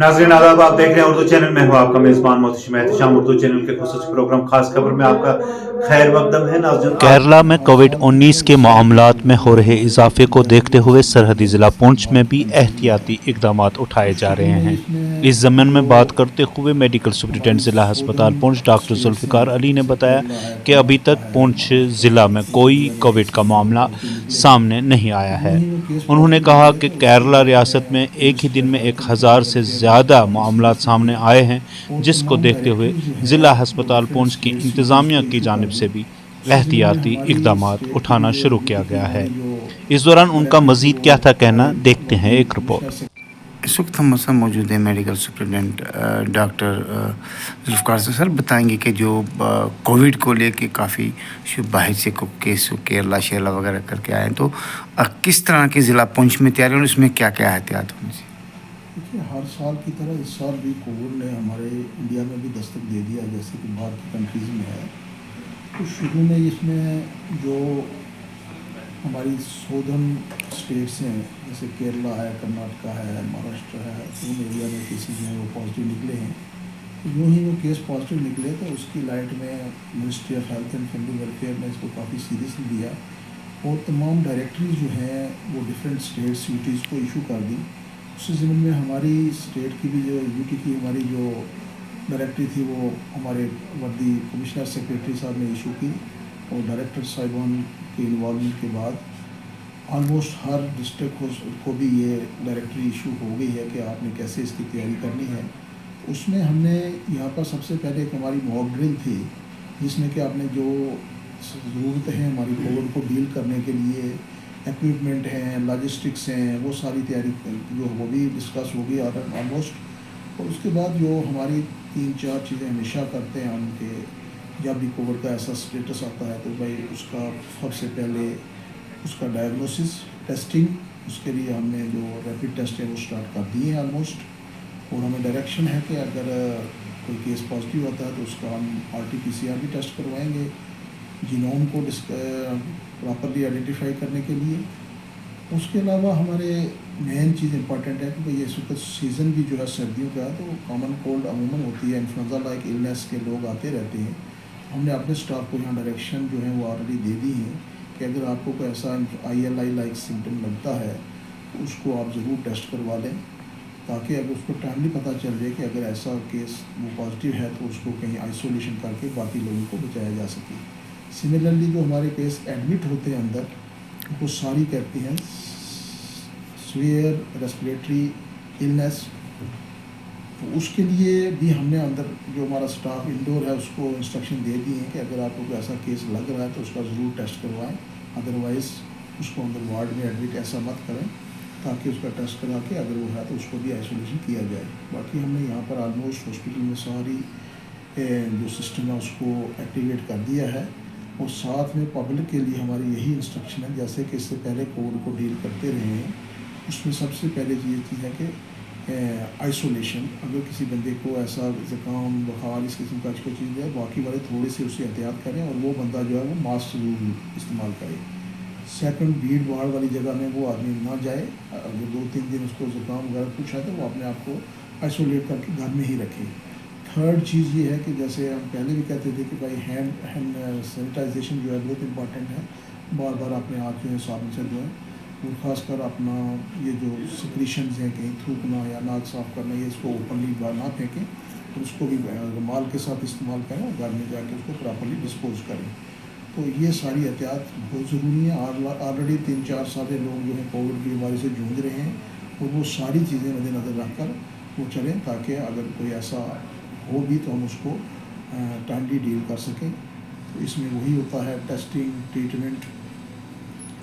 नाज़रीन आदाब, आप देख रहे हैं उर्दू चैनल में हूँ आपका मेज़बान मोहतशिम एहतशाम। उर्दू चैनल के खुसूसी प्रोग्राम खास खबर में आपका खैर मकदम है। नाज़रीन, केरला में कोविड-19 के मामलात में हो रहे इजाफे को देखते हुए सरहदी जिला पुंछ में भी एहतियाती इकदाम उठाए जा रहे हैं। इस ज़मन में बात करते हुए मेडिकल सुपरिटेंडेंट जिला अस्पताल पुंछ डॉक्टर जुल्फ़िकार अली ने बताया कि अभी तक पुंछ जिला में कोई कोविड का मामला सामने नहीं आया है। उन्होंने कहा कि केरला रियासत में एक ही दिन में 1000 से ज़्यादा मामला सामने आए हैं, जिसको देखते हुए ज़िला अस्पताल पुंछ की इंतज़ामिया की जानिब से भी एहतियाती इकदाम उठाना शुरू किया गया है। इस दौरान उनका मज़ीद क्या था कहना, देखते हैं एक रिपोर्ट। इस वक्त हम मौजूद हैं मेडिकल सुपरिटेंडेंट डॉक्टर जुल्फ़िकार से। सर बताएंगे कि जो कोविड को लेके काफ़ी बाहर से केस केरला शेरला वगैरह करके आए हैं, तो किस तरह के ज़िला पुंछ में तैयारी और इसमें क्या क्या एहतियात होनी चाहिए? देखिए, हर साल की तरह इस साल भी कोविड ने हमारे इंडिया में भी दस्तक दे दिया, जैसे कि बाहर की कंट्रीज़ में है। तो शुरू में इसमें जो हमारी सौदर्न स्टेट्स हैं, जैसे केरला है, कर्नाटका है, महाराष्ट्र है, उन एरिया में केसेज हैं वो पॉजिटिव निकले हैं। तो यूँ ही वो केस पॉजिटिव निकले तो उसकी लाइट में ministry of health and family welfare ने इसको काफ़ी सीरियसली लिया और तमाम डायरेक्टरीज जो हैं वो डिफरेंट स्टेट्स यूटीज़ को इशू कर दी। उसी ज़मीन में हमारी स्टेट की भी जो यूटी की हमारी जो डायरेक्टरी थी वो हमारे वर्दी कमिश्नर सेक्रेटरी साहब ने इशू की और डायरेक्टर साहिबान के इन्वॉल्वमेंट के बाद ऑलमोस्ट हर डिस्ट्रिक्ट को भी ये डायरेक्टरी इशू हो गई है कि आपने कैसे इसकी तैयारी करनी है। उसमें हमने यहाँ पर सबसे पहले एक हमारी मॉक ड्रिल थी, जिसमें कि आपने जो ज़रूरतें हैं हमारी कोविड को डील करने के लिए, इक्विपमेंट हैं, लॉजिस्टिक्स हैं, वो सारी तैयारी जो वो भी डिस्कस होगी ऑलमोस्ट। और उसके बाद जो हमारी 3-4 चीज़ें हमेशा करते हैं हम कि जब भी कोविड का ऐसा स्टेटस आता है तो भाई उसका सबसे पहले उसका डायग्नोसिस टेस्टिंग, उसके लिए हमने जो रैपिड टेस्ट है वो स्टार्ट कर दिए हैं ऑलमोस्ट। और हमें डायरेक्शन है कि अगर कोई केस पॉजिटिव होता है तो उसका हम RT-PCR भी टेस्ट करवाएंगे, जीनोम को प्रॉपरली आइडेंटिफाई करने के लिए। उसके अलावा हमारे मेन चीज़ इंपॉर्टेंट है कि ये इस वक्त सीज़न भी जो है सर्दियों का है, तो कॉमन कोल्ड अमूमन होती है, इन्फ्लुएंजा लाइक इलनेस के लोग आते रहते हैं। हमने अपने स्टाफ को यहाँ डायरेक्शन जो है वो ऑलरेडी दे दी है कि अगर आपको कोई ऐसा ILI लाइक सिम्टम लगता है तो उसको आप ज़रूर टेस्ट करवा लें, ताकि अगर उसको टाइमली पता चल जाए कि अगर ऐसा केस वो पॉजिटिव है तो उसको कहीं आइसोलेशन करके बाकी लोगों को बचाया जा सके। सिमिलरली जो हमारे केस एडमिट होते हैं अंदर, वो सारी कहती हैं सीवियर रेस्पिरेटरी इलनेस, तो उसके लिए भी हमने अंदर जो हमारा स्टाफ इंडोर है उसको इंस्ट्रक्शन दे दी है कि अगर आपको कोई ऐसा केस लग रहा है तो उसका ज़रूर टेस्ट करवाएं, अदरवाइज़ उसको अंदर वार्ड में एडमिट ऐसा मत करें, ताकि उसका टेस्ट करा के अगर वो है तो उसको भी आइसोलेशन किया जाए। बाकी हमने यहाँ पर ऑलमोस्ट हॉस्पिटल में सारी जो सिस्टम है उसको एक्टिवेट कर दिया है। और साथ में पब्लिक के लिए हमारी यही इंस्ट्रक्शन है, जैसे कि इससे पहले कोविड को डील करते रहे हैं, उसमें सबसे पहले ये चीज़ है कि आइसोलेशन। अगर किसी बंदे को ऐसा ज़ुकाम बुखार इस किस्म का कोई चीज़ है, बाकी वाले थोड़े से उससे एहतियात करें और वो बंदा जो है वो मास्क ज़रूर इस्तेमाल करे। सेकंड, भीड़ भाड़ वाली जगह में वो आदमी ना जाए। अगर 2-3 दिन उसको ज़ुकाम वगैरह कुछ है तो वो अपने आप को आइसोलेट करके घर में ही रखे। थर्ड चीज़ ये है कि जैसे हम पहले भी कहते थे कि भाई हैंड सैनिटाइजेशन जो है बहुत इंपॉर्टेंट है। बार बार अपने हाथ जो है साबुन से धोएं और ख़ासकर अपना ये जो सिक्रीशंस हैं, कहीं थूकना या नाक साफ़ करना, ये इसको ओपनली बाहर ना फेंकें और उसको भी रुमाल के साथ इस्तेमाल करें और घर में जाके उसको प्रॉपरली डिस्पोज करें। तो ये सारी एहतियात बहुत ज़रूरी है। ऑलरेडी 3-4 साल लोग जो हैं कोविड की बीमारी से जूझ रहे हैं और वो सारी चीज़ें मद्देनज़र रख कर वो चलें, ताकि अगर कोई ऐसा हो भी तो हम उसको टाइमली डील कर सकें। तो इसमें वही होता है टेस्टिंग, ट्रीटमेंट,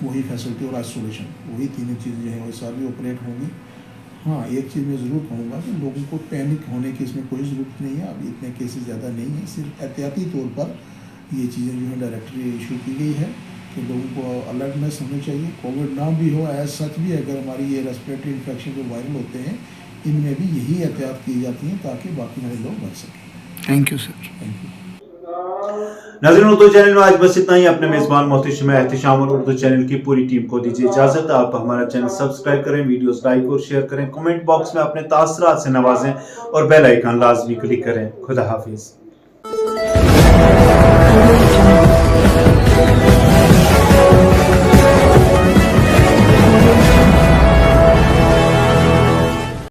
वही फैसिलिटी और आइसोलेशन, वही तीनों चीज़ें जो हैं वो सारी ऑपरेट होंगी। हाँ, एक चीज़ मैं ज़रूर कहूँगा कि लोगों को पैनिक होने की इसमें कोई ज़रूरत नहीं है। अभी इतने केसेस ज़्यादा नहीं हैं, सिर्फ एहतियाती तौर पर ये चीज़ें जो है डायरेक्टरी इशू की गई है कि लोगों को अलर्टनेस होनी चाहिए। कोविड ना भी हो, एज सच भी अगर हमारी ये रेस्पिरेटरी इन्फेक्शन जो वायरल होते हैं इनमें भी यही एहतियात की जाती हैं ताकि बाकी हमारे लोग बच सकें। Thank you sir. Thank you. नाज़रीन, उर्दू चैनल में आज बस इतना ही। अपने मेज़बान मोहतशिम एहतिशाम और उर्दू चैनल की पूरी टीम को दीजिए इजाज़त। आप हमारा चैनल सब्सक्राइब करें, वीडियोस लाइक और शेयर करें, कमेंट बॉक्स में अपने तासरात से नवाजें और बेल आइकन लाजमी क्लिक करें। खुदा हाफिज़।